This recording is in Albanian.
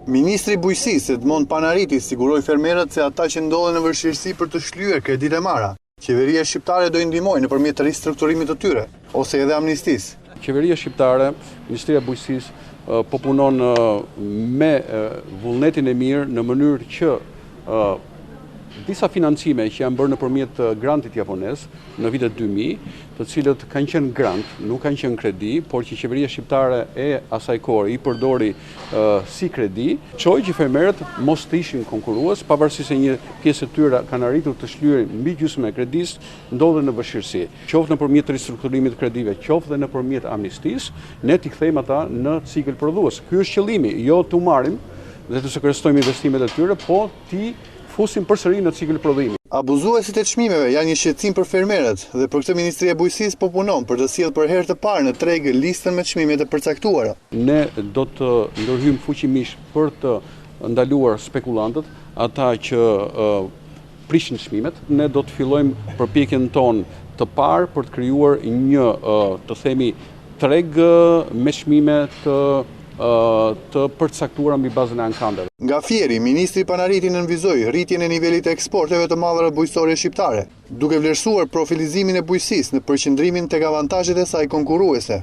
Ministri i Bujqësisë, Edmond Panariti, siguroi fermerët se ata që ndodhen në vështirësi për të shlyer kreditë e marra, qeveria shqiptare do i ndihmojë nëpërmjet ristrukturimit të tyre ose edhe amnistisë. Qeveria shqiptare, Ministria e Bujqësisë po punon me vullnetin e mirë në mënyrë që disa financime që janë bërë nëpërmjet grantit japonez në vitet 2000, të cilët kanë qenë grant, nuk kanë qenë kredi, por që qeveria shqiptare e asaj kohë i përdori si kredi, çoi që fermerët mos të ishin konkurrues, pavarësisht se një pjesë e tyre kanë arritur të shlyerin mbi gjysmën e kredisë, ndodhen në vështirësi. Qoftë nëpërmjet ristrukturimit të kredive, qoftë edhe nëpërmjet amnistisë, ne t'i kthejmë ata në cikël prodhues. Ky është qëllimi, jo t'u marrim dhe të sekrestojmë investimet e tyre, po t'i fusim përsëri në cikël prodhimi. Abuzuesit e çmimeve janë një shqetësim për fermerët dhe për këtë Ministria e Bujqësisë po punon për të sjellë për herë të parë në treg listën me çmimet e përcaktuara. Ne do të ndërhyjmë fuqimisht për të ndaluar spekulantët, ata që prishin çmimet. Ne do të fillojmë përpjekjen tonë të parë për të krijuar një, të themi, treg me çmime të përcaktuara mbi bazën e ankandeve. Nga Fieri, Ministri Panariti nënvizoi rritjen e nivelit të eksporteve të madhëra bujqësore shqiptare, duke vlerësuar profilizimin e bujqësisë në përqendrimin tek avantazhet e saj konkurruese.